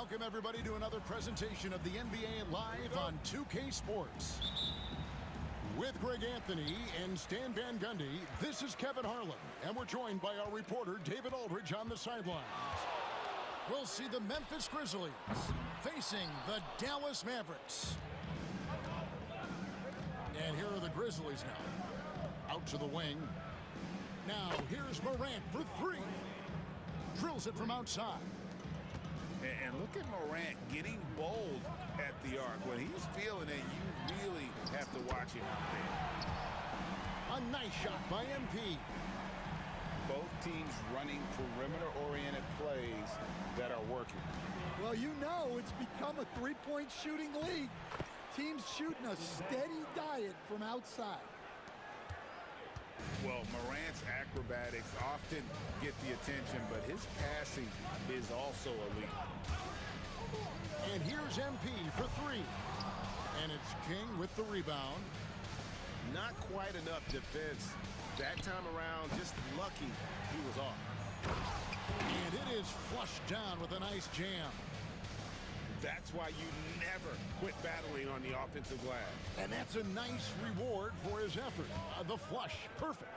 Welcome, everybody, to another presentation of the NBA Live on 2K Sports. With Greg Anthony and Stan Van Gundy, this is Kevin Harlan, and we're joined by our reporter, David Aldridge, on the sidelines. We'll see the Memphis Grizzlies facing the Dallas Mavericks. And here are the Grizzlies now. Out to the wing. Now, here's Morant for three. Drills it from outside. And look at Morant getting bold at the arc. When he's feeling it, you really have to watch him out there. A nice shot by MP. Both teams running perimeter-oriented plays that are working. Well, you know it's become a three-point shooting league. Teams shooting a steady diet from outside. Well, Morant's acrobatics often get the attention, but his passing is also elite. And here's MP for three. And it's King with the rebound. Not quite enough defense. That time around, just lucky he was off. And it is flushed down with a nice jam. That's why you never quit battling on the offensive glass. And that's a nice reward for his effort. The flush, perfect.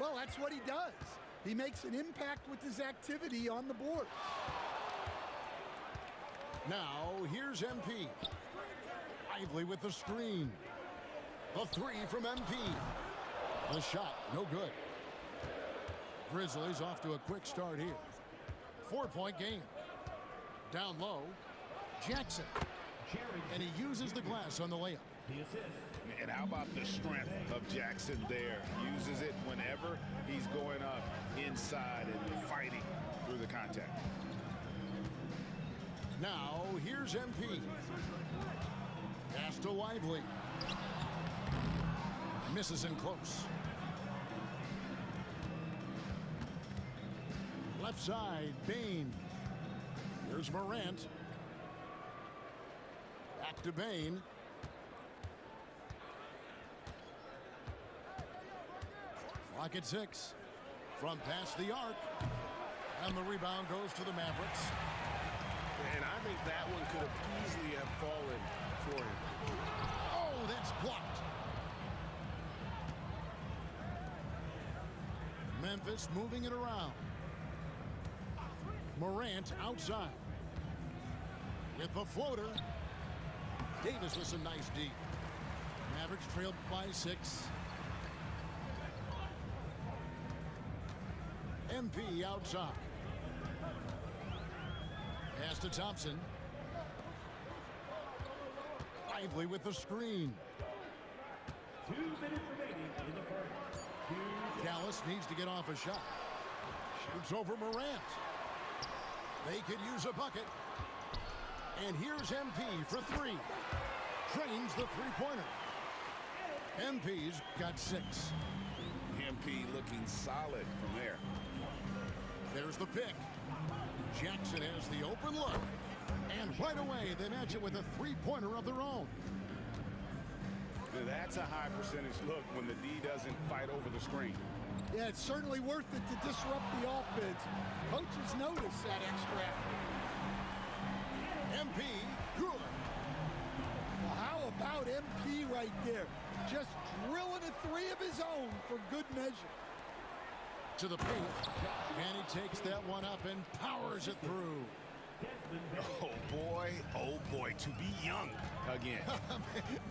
Well, that's what he does. He makes an impact with his activity on the board. Now, here's MP. Lively with the screen. The three from MP. The shot, no good. Grizzlies off to a quick start here. 4-point game. Down low. Jackson. And he uses the glass on the layup. And how about the strength of Jackson there? Uses it whenever he's going up inside and fighting through the contact. Now, here's MP. Pass to Lively. Misses in close. Left side, Bane. Here's Morant. Back to Bane. Clock at 6. From past the arc. And the rebound goes to the Mavericks. And I think that one could have easily have fallen for him. Oh, that's blocked. Memphis moving it around. Morant outside. With the floater. Davis with some nice D. Mavericks trailed by 6. MP outside. Pass to Thompson. Lively with the screen. 2 minutes remaining in the first. Dallas needs to get off a shot. Shoots over Morant. They could use a bucket. And here's MP for three. Drains the three-pointer. MP's got 6. MP looking solid from there. There's the pick. Jackson has the open look. And right away, they match it with a three-pointer of their own. That's a high percentage look when the D doesn't fight over the screen. Yeah, it's certainly worth it to disrupt the offense. Coaches notice that extra effort. MP, good. Well, how about MP right there? Just drilling a three of his own for good measure. To the paint. And he takes that one up and powers it through. Oh boy, to be young again.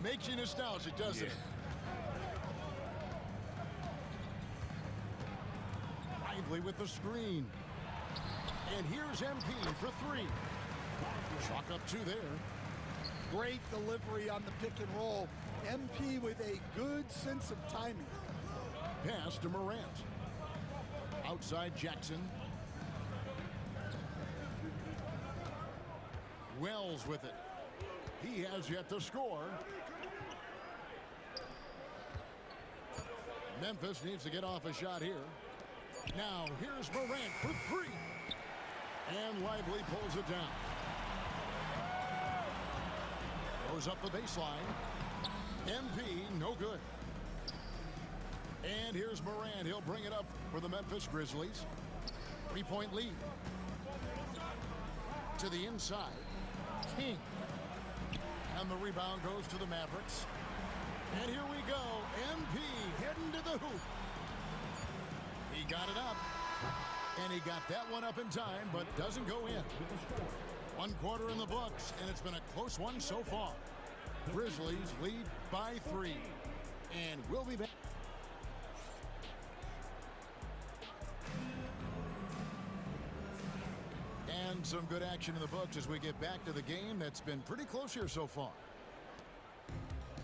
Makes you nostalgic, doesn't it? Lively with the screen. And here's MP for three. Chalk up 2 there. Great delivery on the pick and roll. MP with a good sense of timing. Pass to Morant. Outside Jackson. Wells with it. He has yet to score. Memphis needs to get off a shot here. Now, here's Morant for three. And Lively pulls it down. Goes up the baseline. MP, no good. And here's Morant. He'll bring it up for the Memphis Grizzlies. 3-point lead. To the inside. King. And the rebound goes to the Mavericks. And here we go. MP heading to the hoop. He got it up. And he got that one up in time, but doesn't go in. 1 quarter in the books, and it's been a close one so far. Grizzlies lead by 3. And we'll be back. And some good action in the books as we get back to the game that's been pretty close here so far.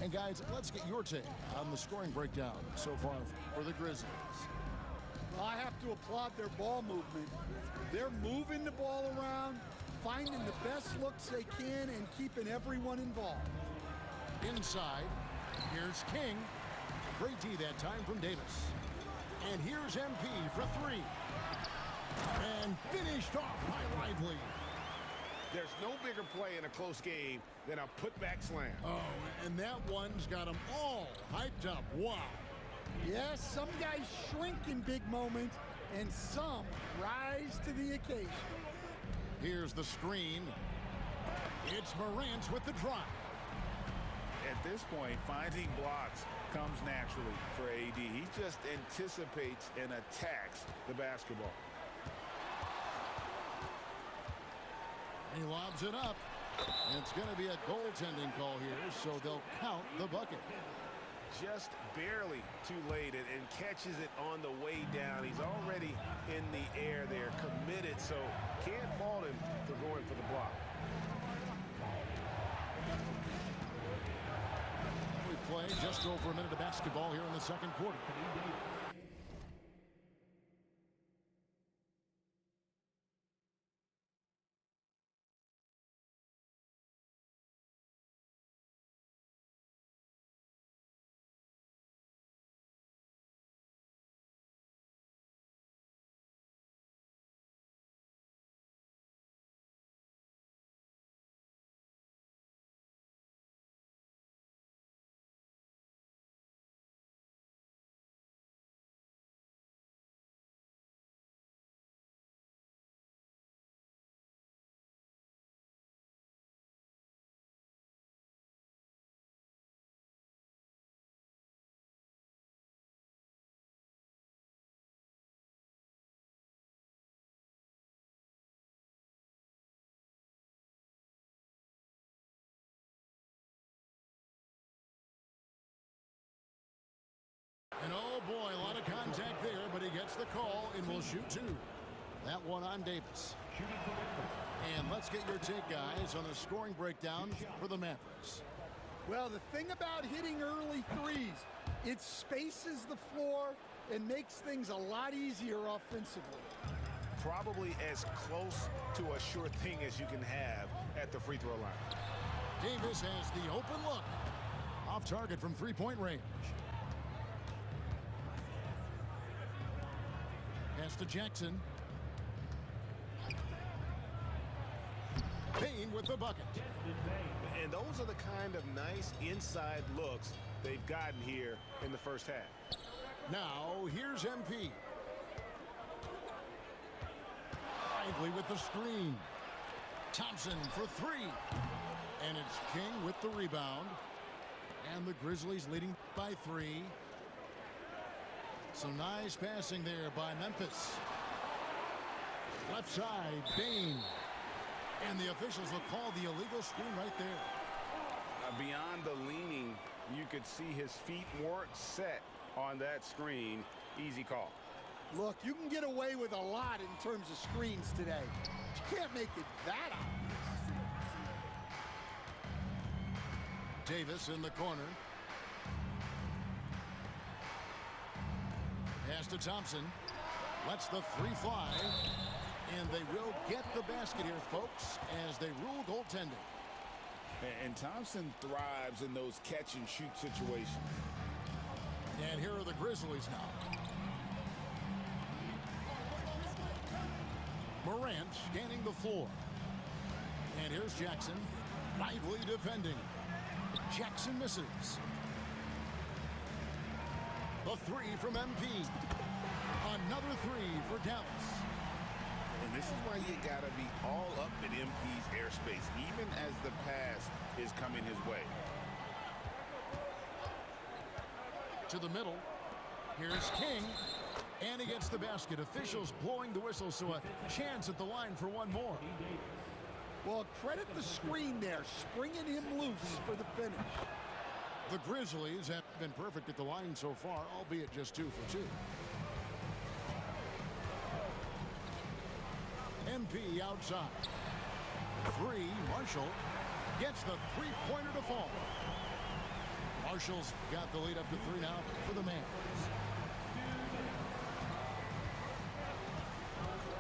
And guys, let's get your take on the scoring breakdown so far for the Grizzlies. Well, I have to applaud their ball movement. They're moving the ball around, finding the best looks they can, and keeping everyone involved. Inside, here's King. Great D that time from Davis. And here's MP for 3. And finished off by Lively. There's no bigger play in a close game than a putback slam. Oh, and that one's got them all hyped up. Wow. Yes, some guys shrink in big moments, and some rise to the occasion. Here's the screen. It's Morant with the drive. At this point, finding blocks comes naturally for AD. He just anticipates and attacks the basketball. He lobs it up. It's going to be a goaltending call here, so they'll count the bucket. Just barely too late and catches it on the way down. He's already in the air there, committed, so can't fault him for going for the block. We play just over a minute of basketball here in the second quarter. And oh boy, a lot of contact there, but he gets the call and will shoot 2. That one on Davis. And let's get your take, guys, on the scoring breakdown for the Mavericks. Well, the thing about hitting early threes, it spaces the floor and makes things a lot easier offensively. Probably as close to a sure thing as you can have at the free throw line. Davis has the open look. Off target from three-point range. Pass to Jackson. Payne with the bucket. And those are the kind of nice inside looks they've gotten here in the first half. Now, here's MP. Lively with the screen. Thompson for 3. And it's King with the rebound. And the Grizzlies leading by 3. Some nice passing there by Memphis. Left side, Bane. And the officials will call the illegal screen right there. Beyond the leaning, you could see his feet weren't set on that screen. Easy call. Look, you can get away with a lot in terms of screens today. You can't make it that obvious. Davis in the corner. Pass to Thompson. Lets the 3 fly. And they will get the basket here, folks, as they rule goaltending. And Thompson thrives in those catch-and-shoot situations. And here are the Grizzlies now. Morant scanning the floor. And here's Jackson. Lively defending. Jackson misses. The 3 from MP. Another 3 for Dallas. And this is why you got to be all up in MP space, even as the pass is coming his way. To the middle. Here's King. And he gets the basket. Officials blowing the whistle, so a chance at the line for one more. Well, credit the screen there, springing him loose for the finish. The Grizzlies have been perfect at the line so far, albeit just 2 for 2. MP outside. 3, Marshall gets the three-pointer to fall. Marshall's got the lead up to 3 now for the man.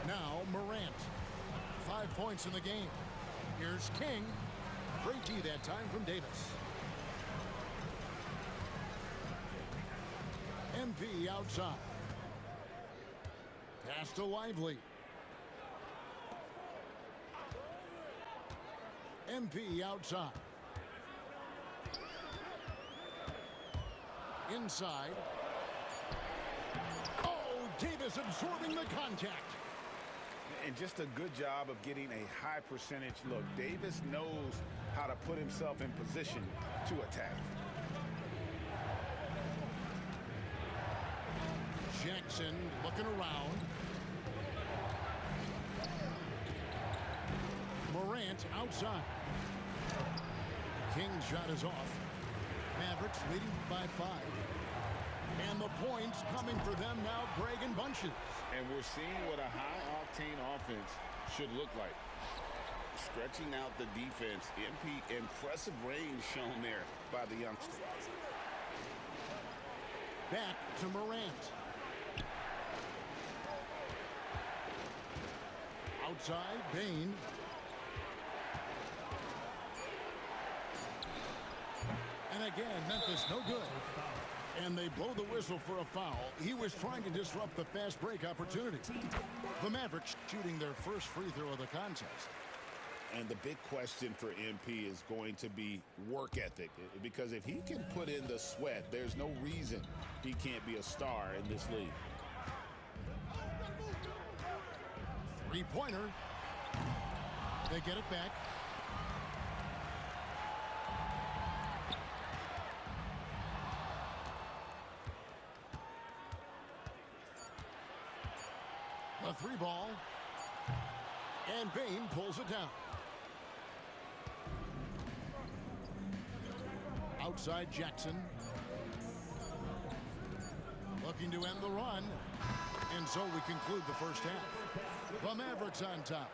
Now Morant. 5 points in the game. Here's King. Great D that time from Davis. MP outside. Pass to Lively. MP outside. Inside. Oh, Davis absorbing the contact. And just a good job of getting a high percentage look. Davis knows how to put himself in position to attack. Jackson looking around. Morant outside. King's shot is off. Mavericks leading by 5. And the points coming for them now, Greg, in bunches. And we're seeing what a high-octane offense should look like. Stretching out the defense. MP, impressive range shown there by the youngster. Back to Morant. Outside, Bane. And again, Memphis no good. And they blow the whistle for a foul. He was trying to disrupt the fast break opportunity. The Mavericks shooting their first free throw of the contest. And the big question for MP is going to be work ethic. Because if he can put in the sweat, there's no reason he can't be a star in this league. Three-pointer. They get it back. A 3-ball. And Bane pulls it down. Outside Jackson. Looking to end the run. And so we conclude the first half. The Mavericks on top,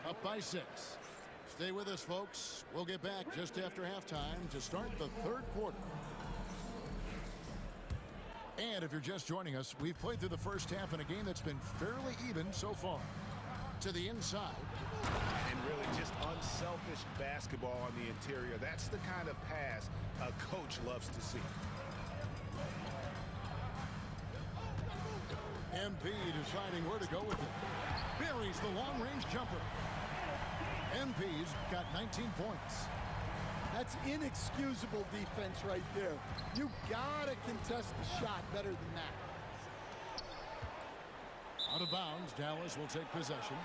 up by 6. Stay with us, folks. We'll get back just after halftime to start the third quarter. And if you're just joining us, we've played through the first half in a game that's been fairly even so far. To the inside. And really just unselfish basketball on the interior. That's the kind of pass a coach loves to see. MP deciding where to go with it. Buries the long-range jumper. MP's got 19 points. That's inexcusable defense right there. You gotta contest the shot better than that. Out of bounds, Dallas will take possession.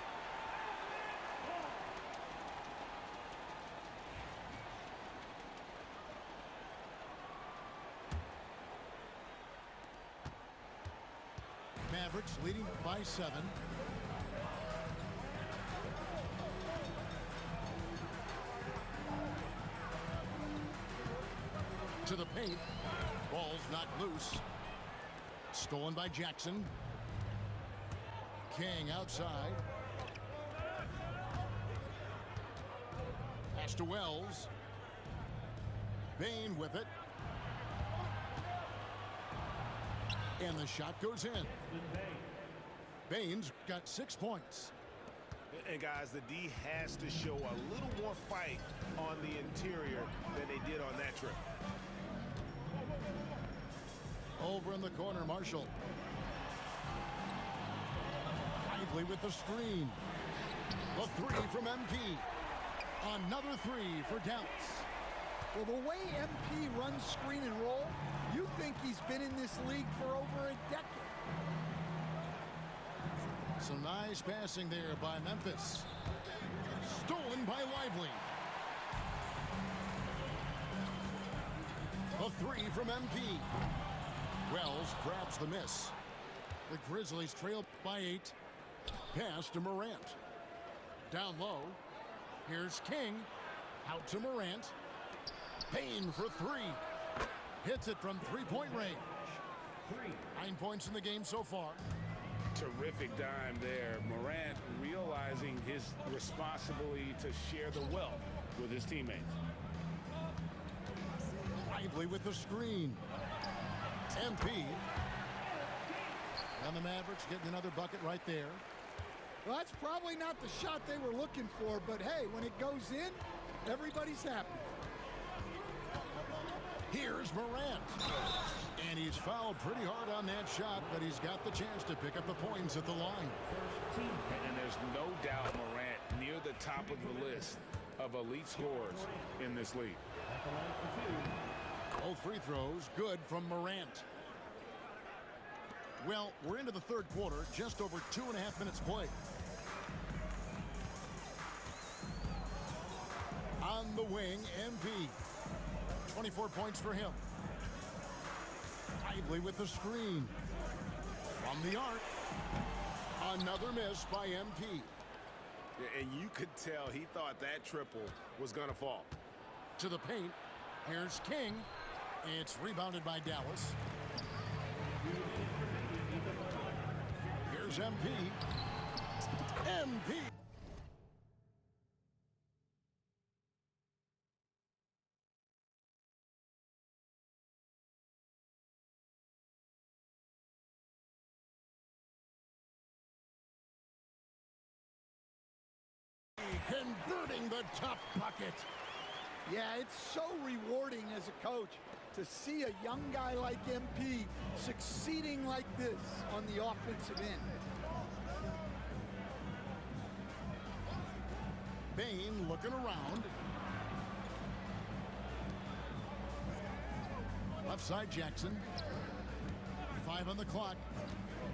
Mavericks leading by 7. To the paint. Ball's not loose. Stolen by Jackson. King outside. Pass to Wells. Bane with it. And the shot goes in. Bane's got 6 points. And guys, the D has to show a little more fight on the interior than they did on that trip. Over in the corner, Marshall. Lively with the screen. The 3 from MP. Another 3 for Dallas. Well, the way MP runs screen and roll, you think he's been in this league for over a decade. Some nice passing there by Memphis. Stolen by Lively. three from MP. Wells grabs the miss. The Grizzlies trail by 8. Pass to Morant. Down low. Here's King. Out to Morant. Payne for 3. Hits it from three-point range. 9 points in the game so far. Terrific dime there. Morant realizing his responsibility to share the wealth with his teammates. Lively with the screen. MP. And the Mavericks getting another bucket right there. Well, that's probably not the shot they were looking for, but hey, when it goes in, everybody's happy. Here's Morant. And he's fouled pretty hard on that shot, but he's got the chance to pick up the points at the line. And there's no doubt Morant near the top of the list of elite scorers in this league. Both free throws good from Morant. Well, we're into the third quarter, just over 2.5 minutes played. On the wing, MP. 24 points for him. Lively with the screen. From the arc. Another miss by MP. And you could tell he thought that triple was going to fall. To the paint. Here's King. It's rebounded by Dallas. Here's MP. MP. Converting the tough bucket. Yeah, it's so rewarding as a coach to see a young guy like MP succeeding like this on the offensive end. Payne looking around. Left side Jackson. 5 on the clock.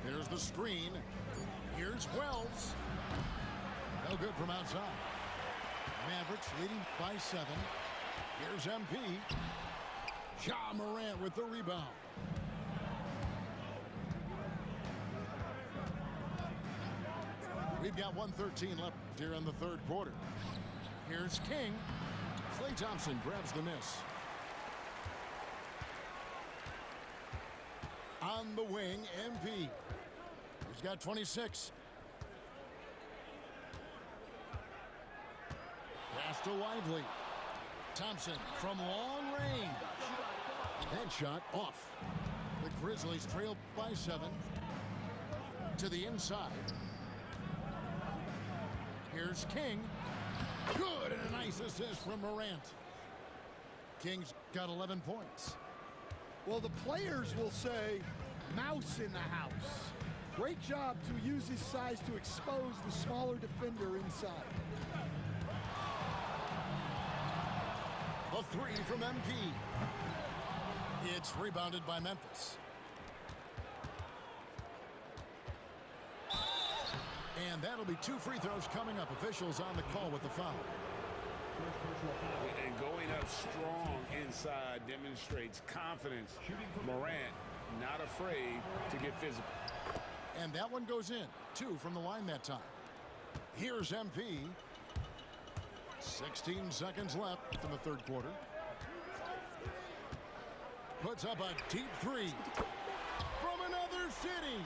There's the screen. Here's Wells. No good from outside. Mavericks leading by 7. Here's MP. Ja Morant with the rebound. We've got 1:13 left here in the third quarter. Here's King. Klay Thompson grabs the miss. On the wing, MP. He's got 26. Pass to Lively. Thompson from long range. That shot off. The Grizzlies trail by 7. To the inside. Here's King. Good, and a nice assist from Morant. King's got 11 points. Well, the players will say, mouse in the house. Great job to use his size to expose the smaller defender inside. A 3 from MP. It's rebounded by Memphis. And that'll be 2 free throws coming up. Officials on the call with the foul. And going up strong inside demonstrates confidence. Morant not afraid to get physical. And that one goes in. 2 from the line that time. Here's MP. 16 seconds left in the third quarter. Puts up a deep 3 from another city.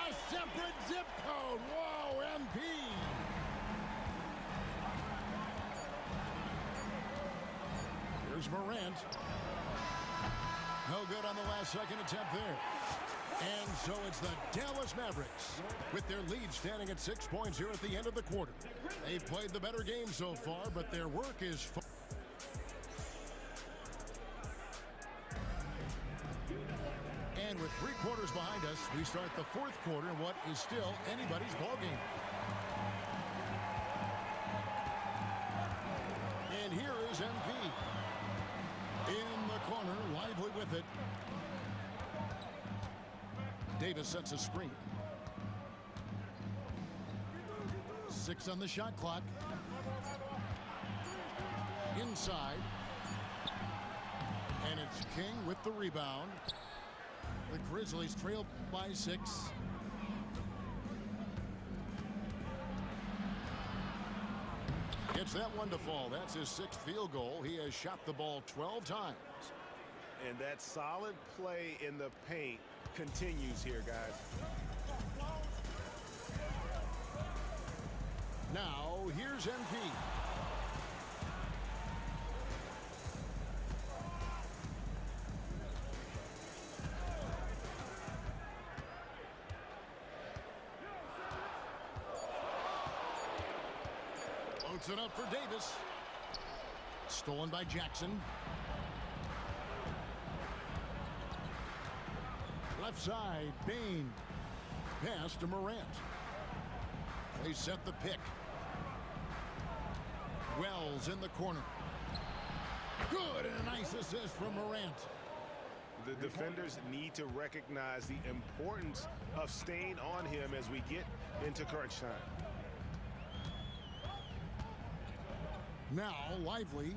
A separate zip code. Whoa, MP. Here's Morant. No good on the last second attempt there. And so it's the Dallas Mavericks with their lead standing at 6 points here at the end of the quarter. They've played the better game so far, but their work is and with 3 quarters behind us, we start the fourth quarter in what is still anybody's ballgame. And here is MP. In the corner, Lively with it. Davis sets a screen. 6 on the shot clock. Inside. And it's King with the rebound. The Grizzlies trail by 6. Gets that one to fall. That's his 6th field goal. He has shot the ball 12 times. And that solid play in the paint continues here, guys. Now, here's MP. Floats it up for Davis. Stolen by Jackson. Left side, Bane. Pass to Morant. They set the pick. Wells in the corner. Good, and a nice assist from Morant. The defenders need to recognize the importance of staying on him as we get into crunch time. Now, Lively.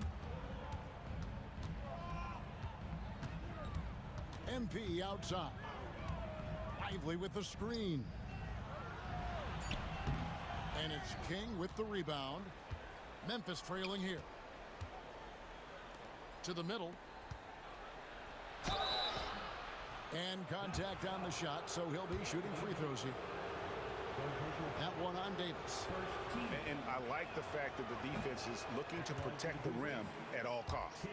MP outside. Lively with the screen. And it's King with the rebound. Memphis trailing here. To the middle. And contact on the shot, so he'll be shooting free throws here. That one on Davis. And I like the fact that the defense is looking to protect the rim at all costs.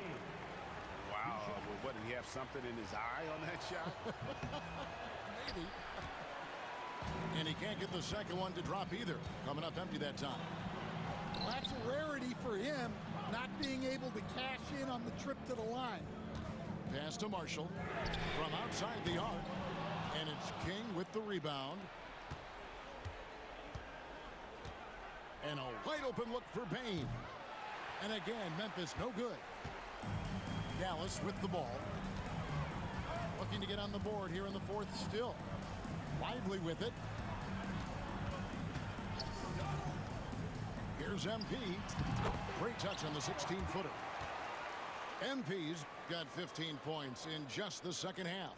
Wow, well, what, did he have something in his eye on that shot? Maybe. And he can't get the second one to drop either. Coming up empty that time. Well, that's a rarity for him, not being able to cash in on the trip to the line. Pass to Marshall from outside the arc. And it's King with the rebound. And a wide open look for Bane. And again, Memphis no good. Dallas with the ball. Looking to get on the board here in the 4th still. Lively with it. Here's MP. Great touch on the 16-footer. MP's got 15 points in just the second half.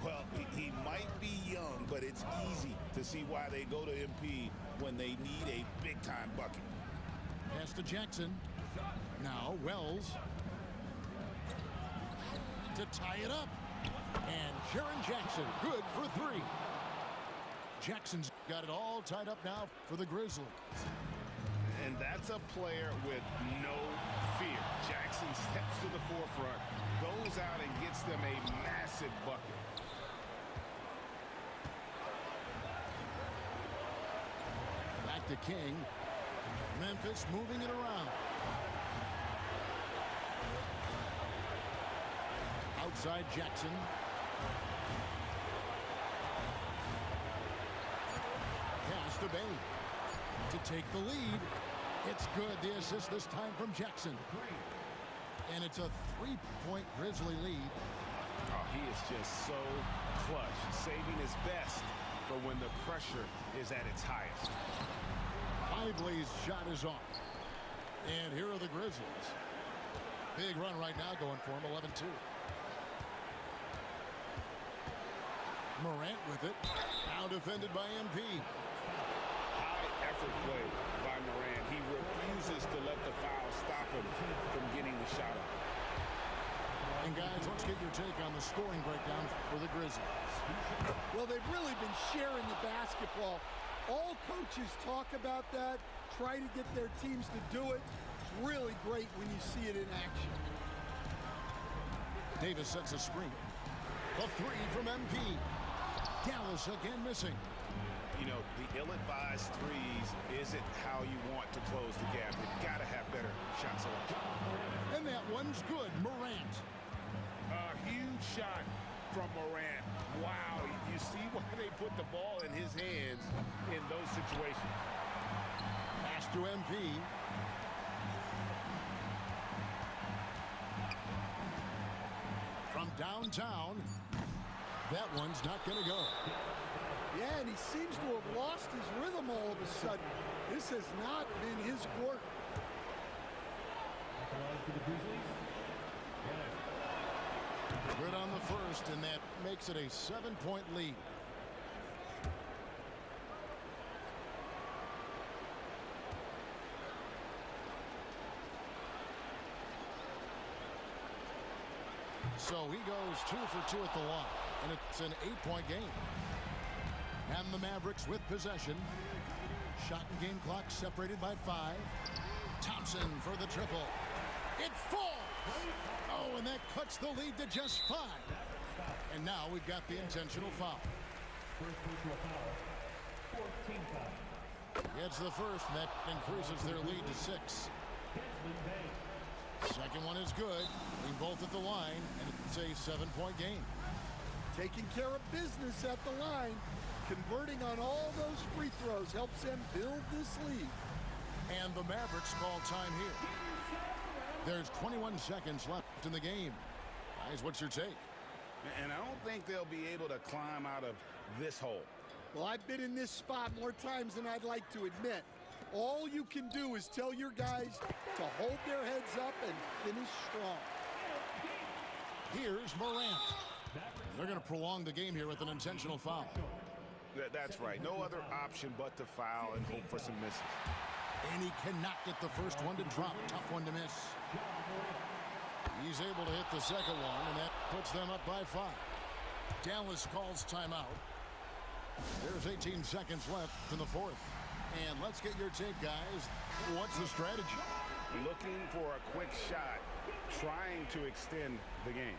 Well, he might be young, but it's easy to see why they go to MP when they need a big-time bucket. Pass to Jackson. Now Wells. To tie it up. And Jaren Jackson, good for 3. Jackson's got it all tied up now for the Grizzlies. And that's a player with no fear. Jackson steps to the forefront, goes out and gets them a massive bucket. Back to King. Memphis moving it around. Outside Jackson. Pass to Bane. To take the lead. It's good. The assist this time from Jackson. And it's a 3-point Grizzly lead. Oh, he is just so clutch, saving his best for when the pressure is at its highest. Lively's shot is off. And here are the Grizzlies. Big run right now going for him, 11-2. Morant with it. Now defended by MP. High effort play by Morant. He refuses to let the foul stop him from getting the shot up. And guys, let's get your take on the scoring breakdown for the Grizzlies. Well, they've really been sharing the basketball. All coaches talk about that, try to get their teams to do it. It's really great when you see it in action. Davis sets a screen. A 3 from MP. Dallas again missing. You know, the ill-advised threes isn't how you want to close the gap. You've got to have better shot selection. And that one's good. Morant. A huge shot from Morant. Wow, you see why they put the ball in his hands in those situations. Pass to MP. From downtown. That one's not going to go. Yeah, and he seems to have lost his rhythm all of a sudden. This has not been his court. For the Grizzlies, first, and that makes it a 7-point lead. So he goes 2 for 2 at the line, and it's an 8-point game. And the Mavericks with possession. Shot and game clock separated by 5. Thompson for the triple. It falls. Oh, and that cuts the lead to just 5. And now we've got the intentional foul. First personal foul. 14 foul. It's the first, and that increases their lead to 6. Desmond Bain. Second one is good. Lead both at the line, and it's a 7-point game. Taking care of business at the line. Converting on all those free throws helps them build this lead. And the Mavericks call time here. There's 21 seconds left in the game. Guys, what's your take? And I don't think they'll be able to climb out of this hole. Well, I've been in this spot more times than I'd like to admit. All you can do is tell your guys to hold their heads up and finish strong. Here's Morant. They're going to prolong the game here with an intentional foul. That's right. No other option but to foul and hope for some misses. And he cannot get the first one to drop. Tough one to miss. He's able to hit the second one, and that puts them up by 5. Dallas calls timeout. There's 18 seconds left in the fourth. And let's get your take, guys. What's the strategy? Looking for a quick shot, trying to extend the game.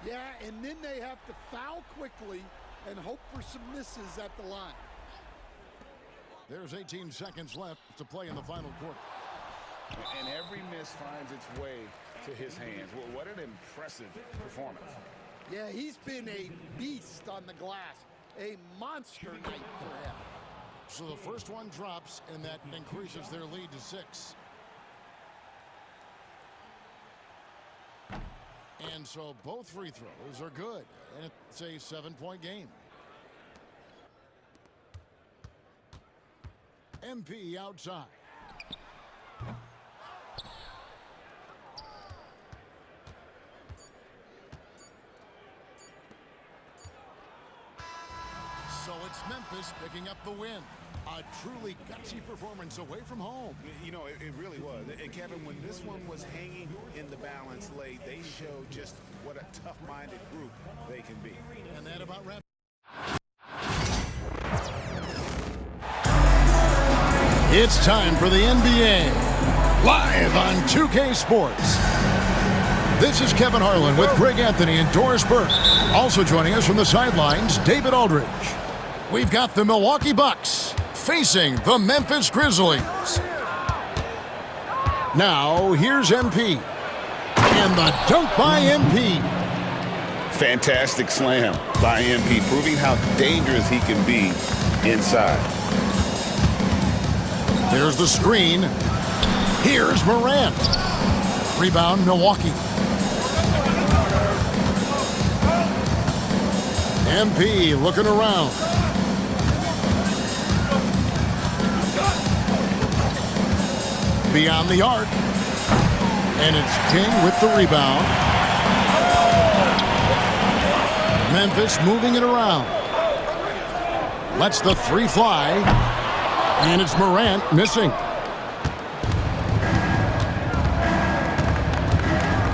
Yeah, and then they have to foul quickly and hope for some misses at the line. There's 18 seconds left to play in the final quarter. And every miss finds its way to his hands. Well, what an impressive performance. Yeah, he's been a beast on the glass. A monster night for him. So the first one drops, and that increases their lead to 6. And so both free throws are good, and it's a 7-point game. MP outside. So it's Memphis picking up the win. A truly gutsy performance away from home. You know, it really was. And Kevin, when this one was hanging in the balance late, they showed just what a tough-minded group they can be. And that about wraps. It's time for the NBA, live on 2K Sports. This is Kevin Harlan with Greg Anthony and Doris Burke. Also joining us from the sidelines, David Aldridge. We've got the Milwaukee Bucks facing the Memphis Grizzlies. Now, here's MP. And the dunk by MP. Fantastic slam by MP, proving how dangerous he can be inside. There's the screen. Here's Morant. Rebound, Milwaukee. MP looking around. Beyond the arc. And it's King with the rebound. Memphis moving it around. Lets the three fly. And it's Morant missing.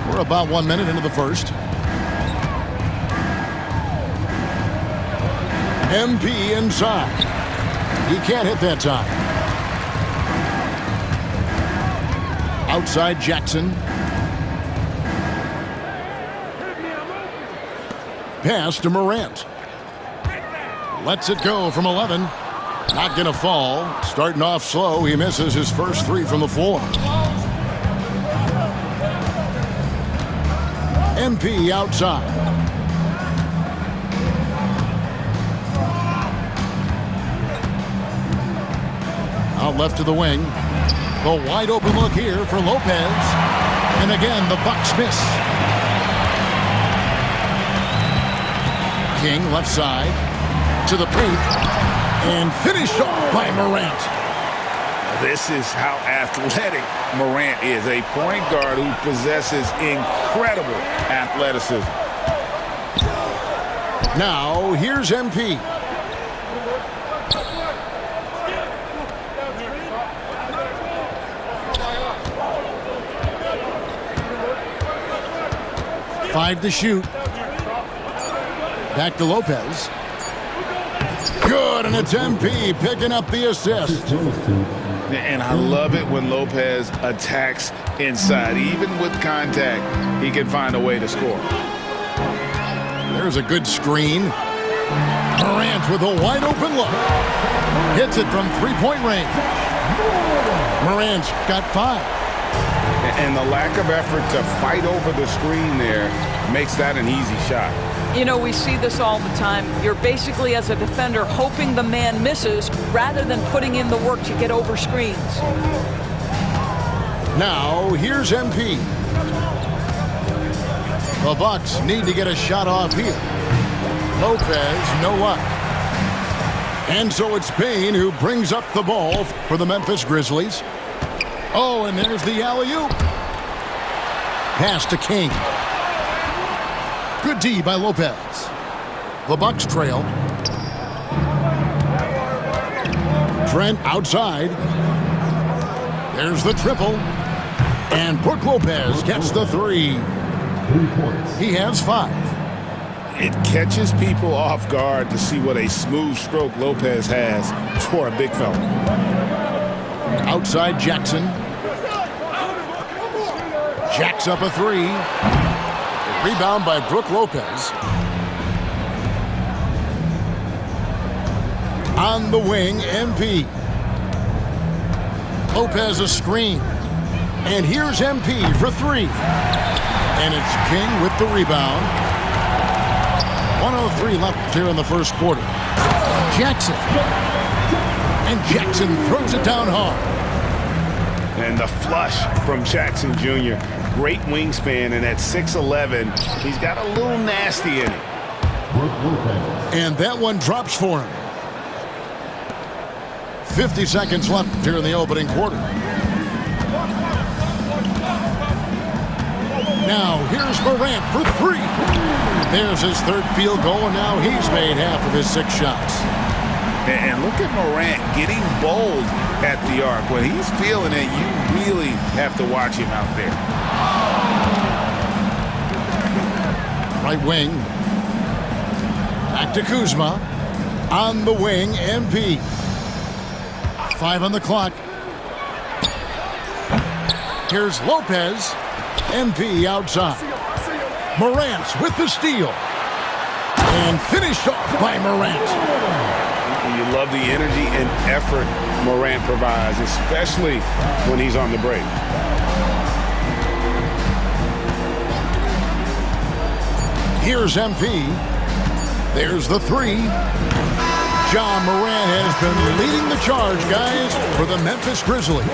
We're about 1 minute into the first. MP inside. He can't hit that time. Outside Jackson. Pass to Morant. Lets it go from 11. Not gonna fall. Starting off slow, he misses his first three from the floor. MP outside. Out left to the wing. The wide open look here for Lopez. And again, the Bucks miss. King left side to the paint. And finished off by Morant. This is how athletic Morant is. A point guard who possesses incredible athleticism. Now, here's MP. Five to shoot. Back to Lopez. Good, and it's MP picking up the assist. And I love it when Lopez attacks inside. Even with contact, he can find a way to score. There's a good screen. Morant with a wide open look. Hits it from three-point range. Morant's got 5. And the lack of effort to fight over the screen there makes that an easy shot. You know, we see this all the time. You're basically, as a defender, hoping the man misses rather than putting in the work to get over screens. Now, here's MP. The Bucks need to get a shot off here. Lopez, no luck. And so it's Payne who brings up the ball for the Memphis Grizzlies. Oh, and there's the alley-oop. Pass to King. Good D by Lopez. The Bucks trail. Trent outside. There's the triple. And Brook Lopez gets the 3. 3 points. He has 5. It catches people off guard to see what a smooth stroke Lopez has for a big fella. Outside Jackson. Jacks up a 3. Rebound by Brook Lopez. On the wing, MP. Lopez a screen. And here's MP for 3. And it's King with the rebound. 1:03 left here in the first quarter. Jackson. And Jackson throws it down hard. And the flush from Jackson Jr. Great wingspan, and at 6'11", he's got a little nasty in it. And that one drops for him. 50 seconds left here in the opening quarter. Now, here's Morant for 3. There's his 3rd field goal, and now he's made half of his 6 shots. And look at Morant getting bold at the arc. When he's feeling it, you really have to watch him out there. Right wing. Back to Kuzma. On the wing, MP. 5 on the clock. Here's Lopez. MP outside. Morant with the steal. And finished off by Morant. You love the energy and effort Morant provides, especially when he's on the break. Here's MP. There's the 3. Ja Morant has been leading the charge, guys, for the Memphis Grizzlies.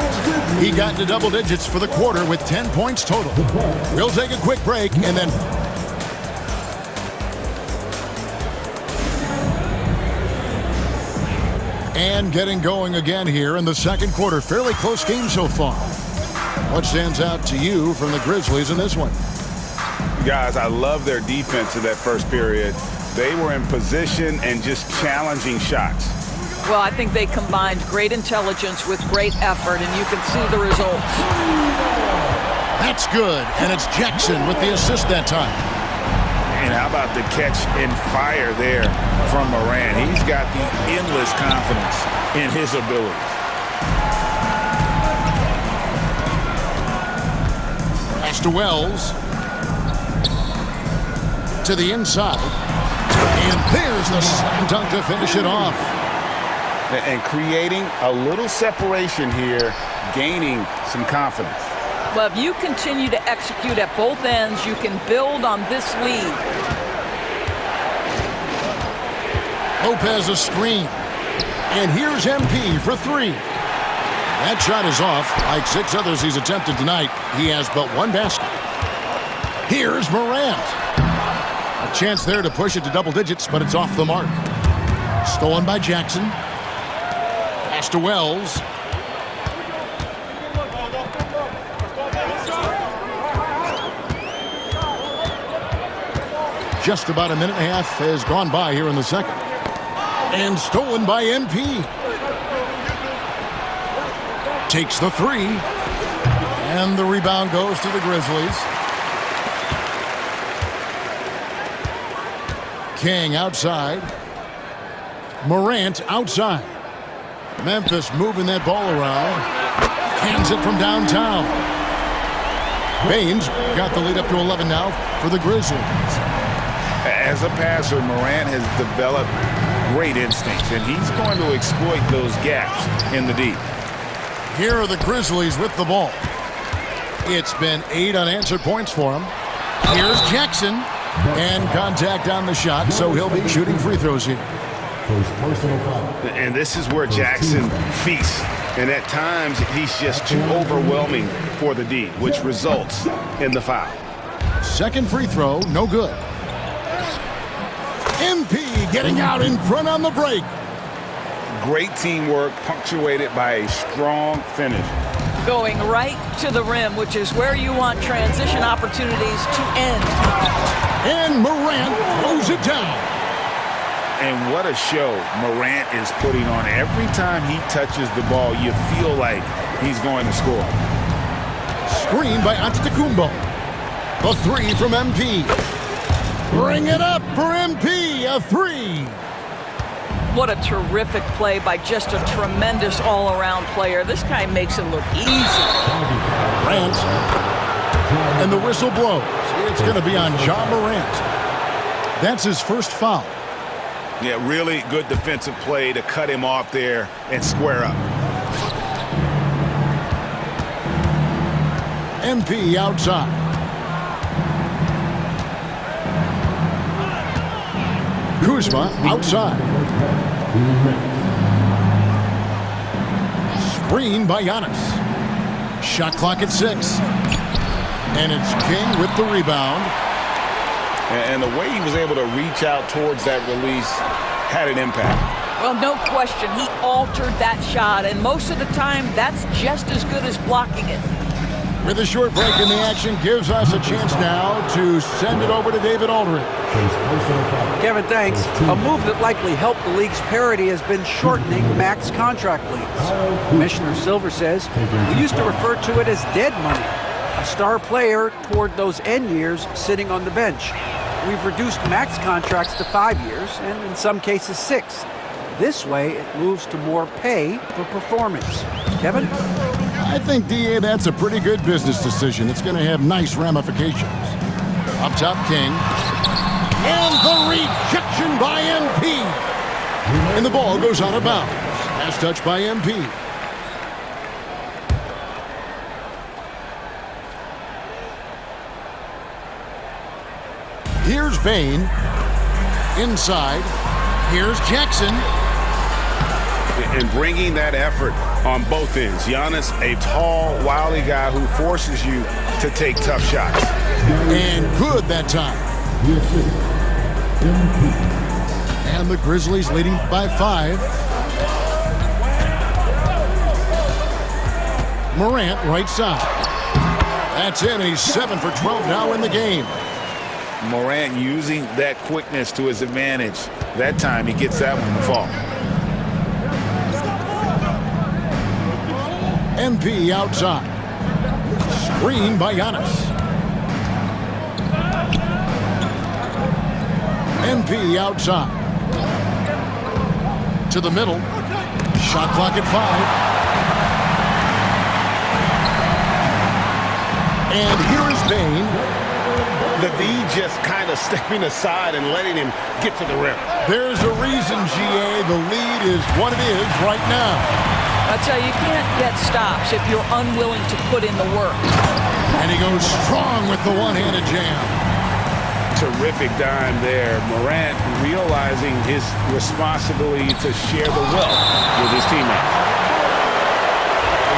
He got to double digits for the quarter with 10 points total. We'll take a quick break and then... And getting going again here in the second quarter. Fairly close game so far. What stands out to you from the Grizzlies in this one? Guys, I love their defense in that first period. They were in position and just challenging shots. Well, I think they combined great intelligence with great effort, and you can see the results. That's good, and it's Jackson with the assist that time. And how about the catch and fire there from Morant? He's got the endless confidence in his ability. Pass to Wells. To the inside. And there's the slam dunk to finish it off. And creating a little separation here, gaining some confidence. Well, if you continue to execute at both ends, you can build on this lead. Lopez a screen. And here's MP for 3. That shot is off. Like 6 others he's attempted tonight, he has but 1 basket. Here's Morant. A chance there to push it to double digits, but it's off the mark. Stolen by Jackson. Pass to Wells. just about a minute and a half has gone by here in the second. And stolen by MP. Takes the three. And the rebound goes to the Grizzlies. King outside. Morant outside. Memphis moving that ball around. Hands it from downtown. Baines got the lead up to 11 now for the Grizzlies. As a passer, Morant has developed great instincts, and he's going to exploit those gaps in the D. Here are the Grizzlies with the ball. It's been 8 unanswered points for him. Here's Jackson. And contact on the shot, so he'll be shooting free throws here. And this is where Jackson feasts. And at times, he's just too overwhelming for the D, which results in the foul. Second free throw, no good. MP getting out in front on the break. Great teamwork punctuated by a strong finish. Going right to the rim, which is where you want transition opportunities to end. And Morant throws it down. And what a show Morant is putting on. Every time he touches the ball, you feel like he's going to score. Screen by Antetokounmpo. The three from MP. Bring it up for MP. A three. What a terrific play by just a tremendous all-around player. This guy makes it look easy. Morant. And the whistle blows. It's going to be on John Morant. That's his first foul. Yeah, really good defensive play to cut him off there and square up. MP outside. Kuzma outside. Screen by Giannis. Shot clock at 6. And it's King with the rebound. And the way he was able to reach out towards that release had an impact. Well, no question. He altered that shot, and most of the time, that's just as good as blocking it. With a short break in the action, gives us a chance now to send it over to David Aldridge. Kevin, thanks. A move that likely helped the league's parity has been shortening max contract leagues. Commissioner Silver says we used to refer to it as dead money, a star player toward those end years sitting on the bench. We've reduced max contracts to 5 years, and in some cases 6. This way, it moves to more pay for performance. Kevin? I think, D.A., that's a pretty good business decision. It's going to have nice ramifications. Up top, King. And the rejection by MP. And the ball goes out of bounds. Pass touch by MP. Here's Bane. Inside. Here's Jackson. And bringing that effort on both ends. Giannis, a tall, wily guy who forces you to take tough shots. And good that time. And the Grizzlies leading by 5. Morant right side. That's in. He's 7 for 12 now in the game. Morant using that quickness to his advantage. That time he gets that one to fall. MP outside. Screen by Giannis. MP outside. To the middle. Shot clock at 5. And here is Bane. The D just kind of stepping aside and letting him get to the rim. There's a reason, GA. The lead is what it is right now. I tell you, you can't get stops if you're unwilling to put in the work. And he goes strong with the one-handed jam. Terrific dime there. Morant realizing his responsibility to share the wealth with his teammates.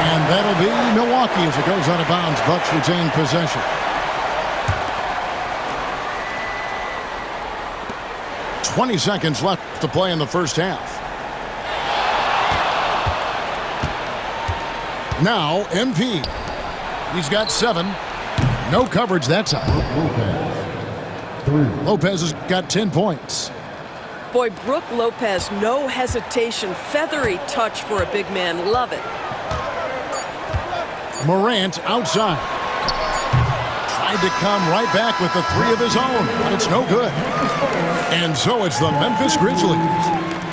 And that'll be Milwaukee as it goes out of bounds. Bucks retain possession. "20 seconds left to play in the first half. Now, MP. He's got 7. No coverage that time. Lopez has got 10 points. Boy, Brook Lopez, no hesitation, feathery touch for a big man. Love it. Morant outside. Tried to come right back with the three of his own, but it's no good. And so it's the Memphis Grizzlies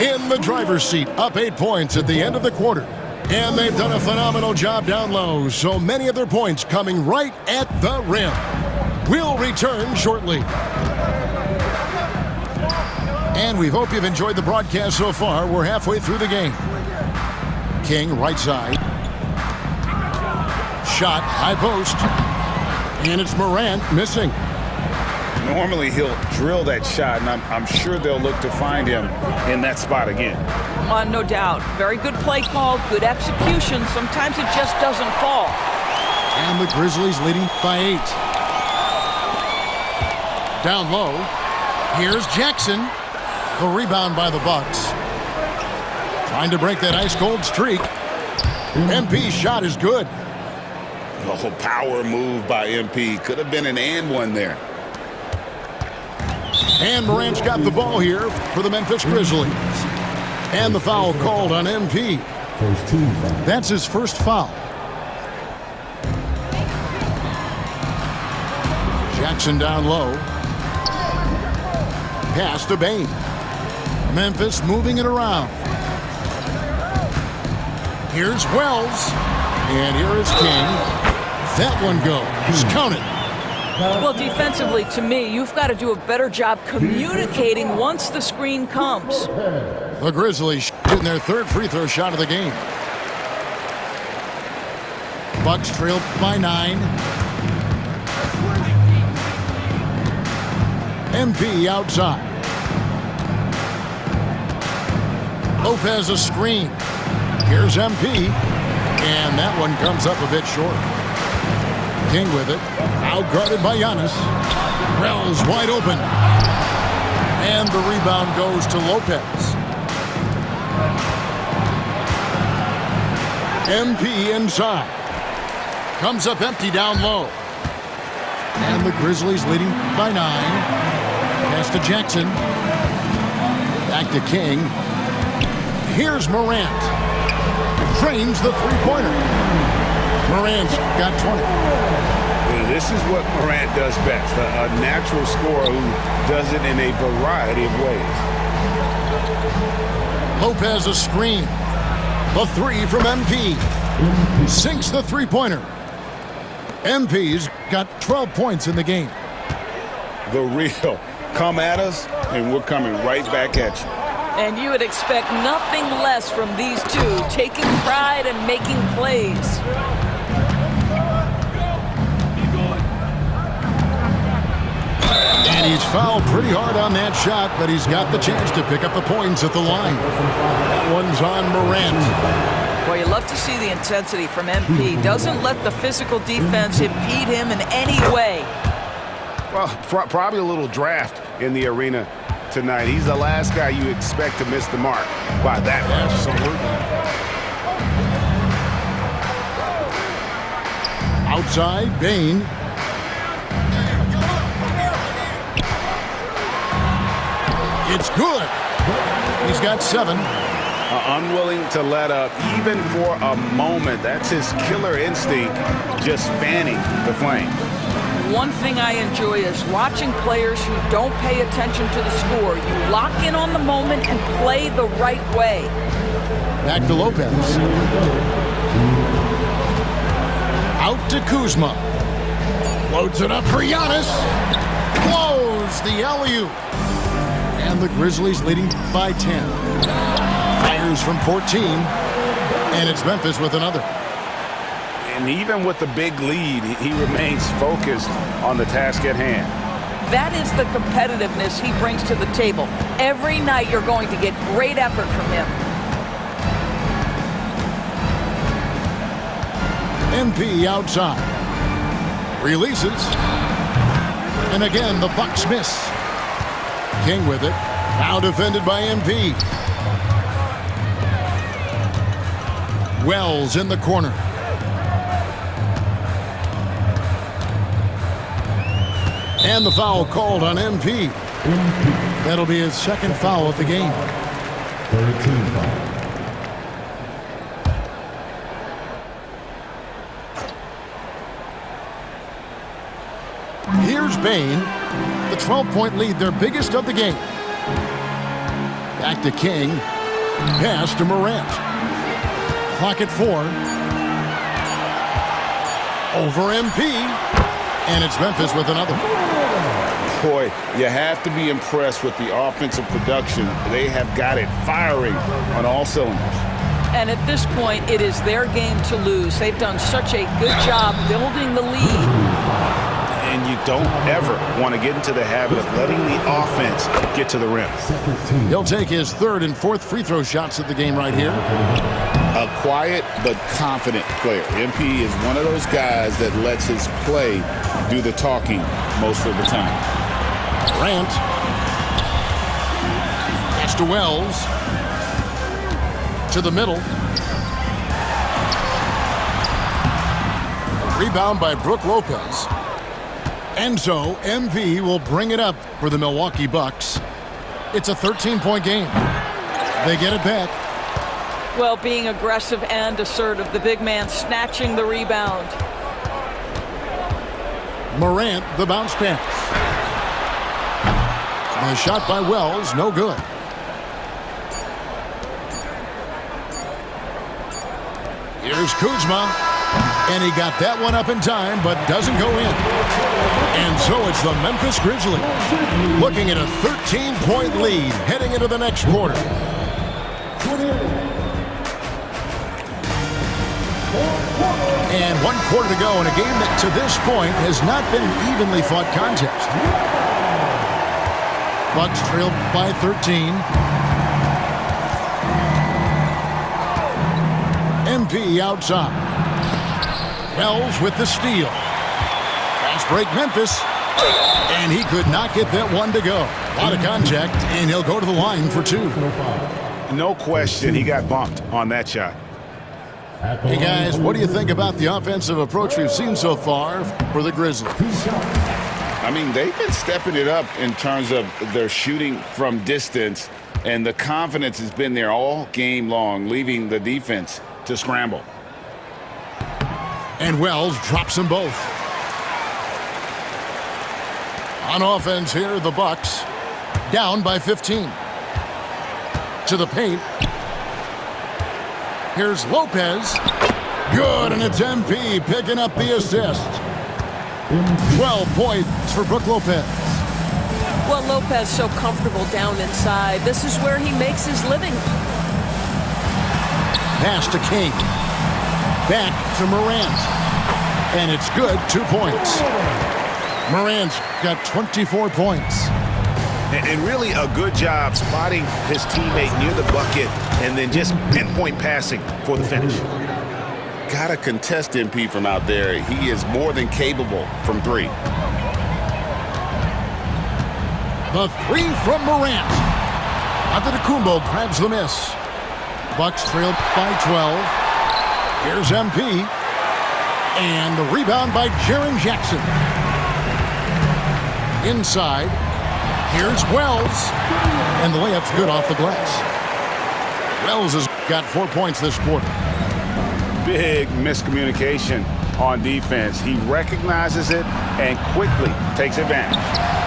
in the driver's seat, up 8 points at the end of the quarter. And they've done a phenomenal job down low, so many of their points coming right at the rim. We'll return shortly. And we hope you've enjoyed the broadcast so far. We're halfway through the game. King, right side. Shot, high post. And it's Morant missing. Normally he'll drill that shot, and I'm sure they'll look to find him in that spot again. No doubt. Very good play call, good execution. Sometimes it just doesn't fall. And the Grizzlies leading by 8. Down low. Here's Jackson. The rebound by the Bucks. Trying to break that ice-cold streak. MP's shot is good. Oh, power move by MP. Could have been an and one there. And Morant's got the ball here for the Memphis Grizzlies. And the foul called on MP. That's his first foul. Jackson down low. Pass to Bane. Memphis moving it around. Here's Wells. And here is King. That one goes. Count it. Well, defensively, to me, you've got to do a better job communicating once the screen comes. The Grizzlies shooting their third free throw shot of the game. Bucks trailed by 9. MP outside. Lopez a screen. Here's MP. And that one comes up a bit short. King with it. Outguarded by Giannis. Wells wide open. And the rebound goes to Lopez. MP inside. Comes up empty down low. And the Grizzlies leading by 9. Pass to Jackson. Back to King. Here's Morant. Drains the three-pointer. Morant's got 20. This is what Morant does best. A natural scorer who does it in a variety of ways. Lopez a screen. The three from MP. Sinks the three-pointer. MP's got 12 points in the game. The real. Come at us, and we're coming right back at you. And you would expect nothing less from these two, taking pride and making plays. And he's fouled pretty hard on that shot, but he's got the chance to pick up the points at the line. That one's on Morant. Well, you love to see the intensity from MP. Doesn't let the physical defense impede him in any way. Well, probably a little draft in the arena tonight. He's the last guy you expect to miss the mark by that much. Absolutely. Outside, Bane. It's good. He's got 7. Unwilling to let up even for a moment. That's his killer instinct, just fanning the flame. One thing I enjoy is watching players who don't pay attention to the score. You lock in on the moment and play the right way. Back to Lopez. Out to Kuzma. Loads it up for Giannis. Blows the alley-oop. And the Grizzlies leading by 10. Fires from 14. And it's Memphis with another. And even with the big lead, he remains focused on the task at hand. That is the competitiveness he brings to the table. Every night you're going to get great effort from him. MP outside. Releases. And again, the Bucks miss. King with it. Now defended by MP. Wells in the corner. And the foul called on MP. That'll be his second foul of the game. 13 foul. Here's Bane. The 12-point lead, their biggest of the game. Back to King. Pass to Morant. Clock at 4. Over MP. And it's Memphis with another. Boy, you have to be impressed with the offensive production. They have got it firing on all cylinders. And at this point, it is their game to lose. They've done such a good job building the lead. And you don't ever want to get into the habit of letting the offense get to the rim. He'll take his third and fourth free throw shots of the game right here. A quiet but confident player. MP is one of those guys that lets his play do the talking most of the time. Grant. Pass to Wells. To the middle. Rebound by Brook Lopez. And so MP will bring it up for the Milwaukee Bucks. It's a 13-point game. They get it back. Well, being aggressive and assertive, the big man snatching the rebound. Morant, the bounce pass. The shot by Wells, no good. Here's Kuzma. And he got that one up in time, but doesn't go in. And so it's the Memphis Grizzlies looking at a 13-point lead heading into the next quarter. And 1 quarter to go in a game that to this point has not been an evenly fought contest. Bucks trailed by 13. MP outside. Wells with the steal. Fast break Memphis. And he could not get that one to go. A lot of contact, and he'll go to the line for 2. No question, he got bumped on that shot. Hey, guys, what do you think about the offensive approach we've seen so far for the Grizzlies? I mean, they've been stepping it up in terms of their shooting from distance, and the confidence has been there all game long, leaving the defense to scramble. And Wells drops them both. On offense here, the Bucks down by 15. To the paint. Here's Lopez. Good, and it's MP picking up the assist. 12 points for Brook Lopez. Well, Lopez so comfortable down inside. This is where he makes his living. Pass to King. Back to Morant. And it's good, 2 points. Morant's got 24 points. And really a good job spotting his teammate near the bucket and then just pinpoint passing for the finish. Gotta contest MP from out there. He is more than capable from 3. The 3 from Morant. Antetokounmpo grabs the miss. Bucks trail by 12. Here's MP. And the rebound by Jaren Jackson. Inside. Here's Wells. And the layup's good off the glass. Wells has got 4 points this quarter. Big miscommunication on defense. He recognizes it and quickly takes advantage.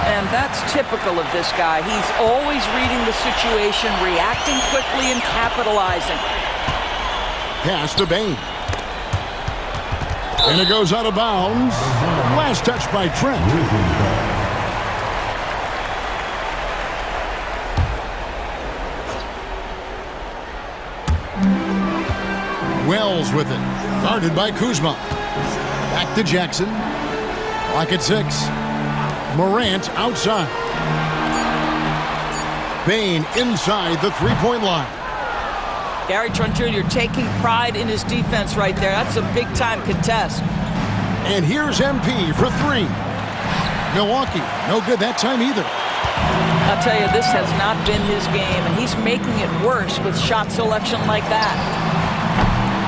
And that's typical of this guy. He's always reading the situation, reacting quickly and capitalizing. Pass to Bane. And it goes out of bounds. Last touch by Trent. Wells with it. Guarded by Kuzma. Back to Jackson. Clock at 6. Morant outside. Bane inside the three-point line. Gary Trent Jr. taking pride in his defense right there. That's a big-time contest. And here's MP for 3. Milwaukee, no good that time either. I'll tell you, this has not been his game, and he's making it worse with shot selection like that.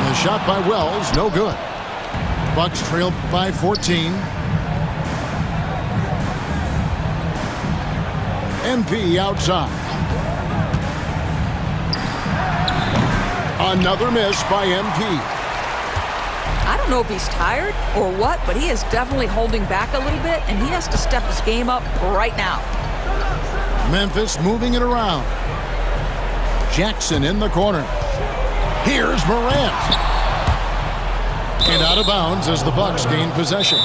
The shot by Wells, no good. Bucks trailed by 14. MP outside. Another miss by MP. I don't know if he's tired or what, but he is definitely holding back a little bit, and he has to step his game up right now. Memphis moving it around. Jackson in the corner. Here's Morant. And out of bounds as the Bucks gain possession.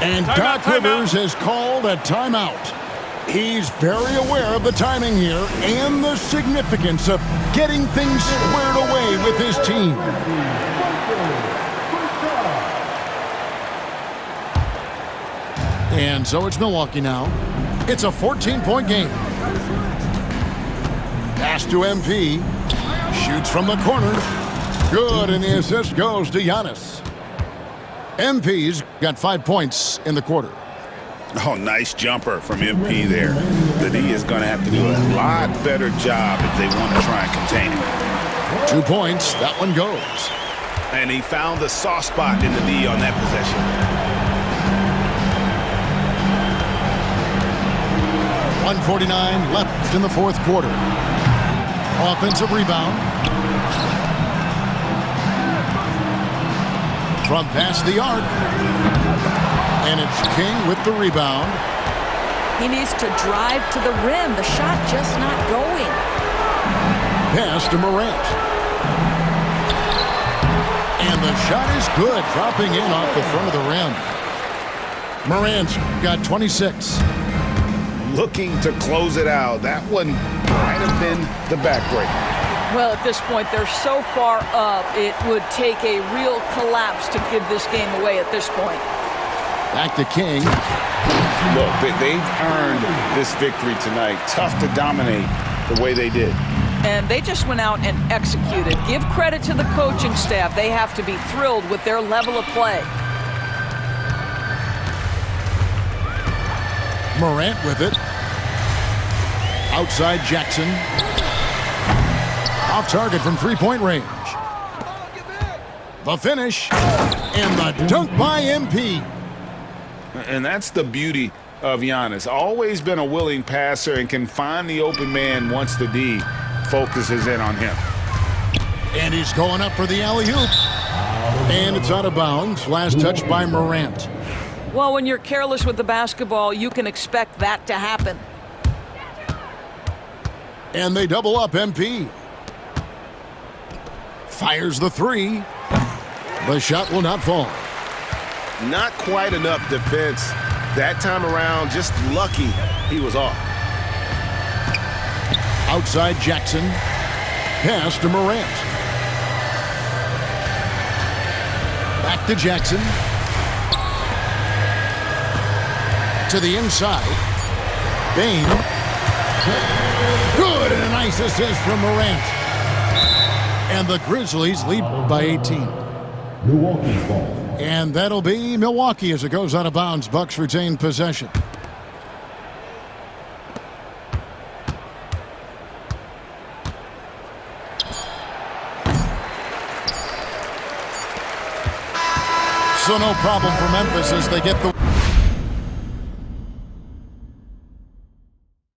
And Doc Rivers has called a timeout. He's very aware of the timing here and the significance of getting things squared away with his team. And so it's Milwaukee now. It's a 14-point game. Pass to MP. Shoots from the corner. Good, and the assist goes to Giannis. MP's got 5 points in the quarter. Oh, nice jumper from MP there. The D is going to have to do a lot better job if they want to try and contain him. 2 points. That one goes. And he found the soft spot in the D on that possession. 1:49 left in the fourth quarter. Offensive rebound. From past the arc. And it's King with the rebound. He needs to drive to the rim. The shot just not going. Pass to Morant. And the shot is good, dropping in off the front of the rim. Morant's got 26. Looking to close it out. That one might have been the backbreaker. Well, at this point, they're so far up, it would take a real collapse to give this game away at this point. Back to King. Look, they've earned this victory tonight. Tough to dominate the way they did. And they just went out and executed. Give credit to the coaching staff. They have to be thrilled with their level of play. Morant with it. Outside Jackson. Off target from three-point range. The finish. And the dunk by MP. And that's the beauty of Giannis. Always been a willing passer and can find the open man once the D focuses in on him. And he's going up for the alley-oop. And it's out of bounds. Last touch by Morant. Well, when you're careless with the basketball, you can expect that to happen. And they double up MP. Fires the three. The shot will not fall. Not quite enough defense. That time around, just lucky he was off. Outside Jackson. Pass to Morant. Back to Jackson. To the inside. Bane. Good, and a nice assist from Morant. And the Grizzlies lead by 18. Milwaukee's ball. And that'll be Milwaukee as it goes out of bounds. Bucks retain possession. So no problem for Memphis as they get the